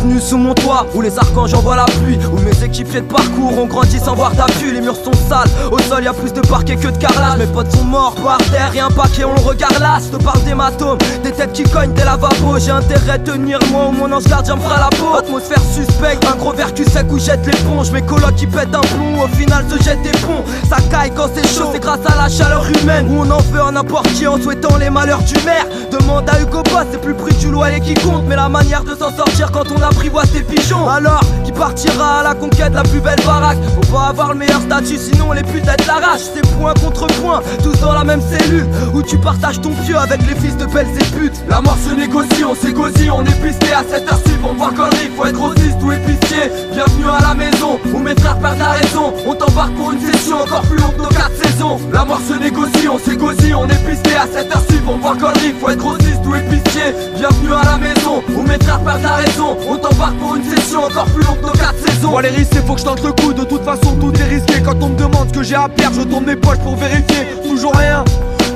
bienvenue sous mon toit, où les archanges envoient la pluie, où mes équipiers de parcours ont grandi sans voir d'appui. Les murs sont sales, au sol y'a plus de parquet que de carrelage. Mes potes sont morts par terre et un paquet on le regarde là. Je te parle d'hématomes, des têtes qui cognent des lavabos. J'ai intérêt de tenir moi ou mon ange gardien me fera la peau. Atmosphère suspecte, un gros verre cul sec où jette l'éponge. Mes colocs qui pètent un plomb, au final se jettent des ponts. Ça caille quand c'est chaud, c'est grâce à la chaleur humaine, où on en veut à n'importe qui en souhaitant les malheurs du maire. Demande à Hugo Boss, c'est plus le prix du loyer qui compte, mais la manière de s'en sortir quand on apprivoise ses pigeons. Alors, qui partira à la conquête de la plus belle baraque? Faut pas avoir le meilleur statut, sinon les putains l'arrachent. C'est point contre point, tous dans la même cellule, où tu partages ton pieu avec les fils de belles et putes. La mort se négocie, on s'égosie, on est pisté à cette heure-ci. Pour voir connerie, faut être grossiste ou épicier. Bienvenue à la maison, où mes frères perdent la raison. On t'embarque pour une session encore plus longue que nos 4 saisons. La mort se négocie, on s'égosie, on est pisté à cette heure-ci. Pour voir connerie, faut être grossiste ou épicier. Bienvenue à la maison, où mes frères perdent la raison. On t'embarque pour une session encore plus longue que nos 4 saisons. Moi les risques, c'est faut que je tente le coup. De toute façon tout est risqué. Quand on me demande ce que j'ai à perdre, je tourne mes poches pour vérifier. Toujours rien.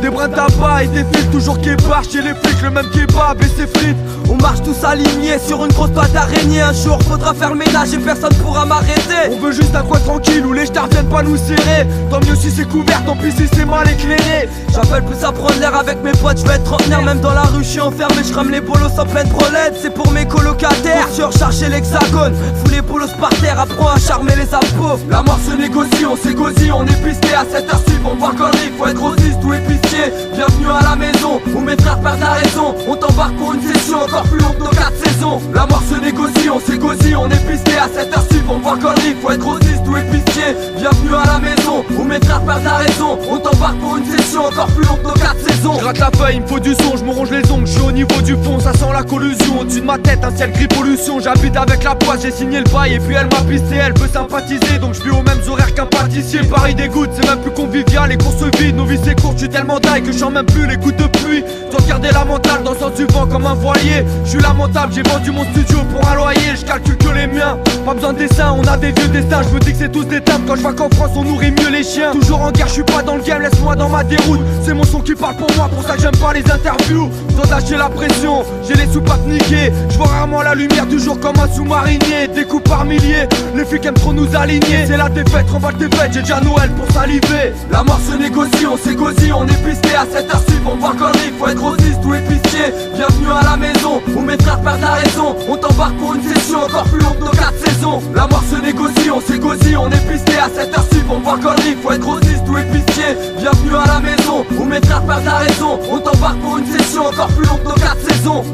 Des brins de tabac et des fils toujours qui barrent chez les flics, le même kebab et ses frites. On marche tous alignés sur une grosse toile d'araignée. Un jour faudra faire le ménage et personne pourra m'arrêter. On veut juste un coin tranquille où les stars viennent pas nous serrer. Tant mieux si c'est couvert, tant pis si c'est mal éclairé. J'appelle plus à prendre l'air avec mes potes, je vais être trentenaire. Même dans la rue je suis enfermé, je rame les bolos en pleine brelette. C'est pour mes colocataires, surcharger l'hexagone. Fous les bolos par terre, apprends à charmer les impôts. La mort se négocie, on s'égosie, on est pisté à cette heure-ci. Pour voir connerie, faut être grossiste ou épicier. Bienvenue à la maison, où mes frères perdent la raison. On t'embarque pour une session encore plus longue que nos 4 saisons. La mort se négocie, on s'égosie, on est pisté à cette heure-ci. Pour voir connerie, faut être grossiste ou épicier. Bienvenue à la maison, où mes frères perdent la raison. On t'embarque pour une session encore plus longue que nos 4 saisons. Je gratte la feuille, il me faut du son, je me ronge les ongles, je suis au niveau du fond, ça sent la collusion. Au-dessus de ma tête, un ciel gris pollution. J'habite avec la poisse, j'ai signé le bail et puis elle m'a pisté, elle veut sympathiser. Donc je vis aux mêmes horaires qu'un pâtissier. Paris dégoûte, c'est même plus convivial, les courses vides, nos vies c'est court, je suis tellement taille que je sens même plus les coups de pluie. Dois garder la mentale dans le sens du vent comme un voilier. Je suis lamentable, j'ai vendu mon studio pour un loyer. Je calcule que les miens, pas besoin de dessin, on a des vieux destins. Je me dis que c'est tous des tables quand je vois qu'en France on nourrit mieux les chiens. Toujours en guerre, je suis pas dans le game, laisse-moi dans ma déroute. C'est mon son qui parle pour moi, pour ça que j'aime pas les interviews. Sans lâcher la pression, j'ai les soupapes niquées. Je vois rarement la lumière du jour comme un sous-marinier. Découpe par milliers, les flics aiment trop nous aligner. C'est la défaite, remballe tes fêtes, j'ai déjà Noël pour saliver. La mort se négocie, on s'égosie, on est pisté à cette heure-ci. Pour voir connerie, faut être grossiste ou épicier. Bienvenue à la maison, où mes frères perdent la raison. On t'embarque pour une session encore plus longue que nos 4 saisons. La mort se négocie, on s'égosie, on est pisté à cette heure-ci. Pour voir connerie, faut être grossiste ou épicier. Bienvenue à la maison, où mes frères perdent la raison. On t'embarque pour une session encore plus longue que nos 4 saisons.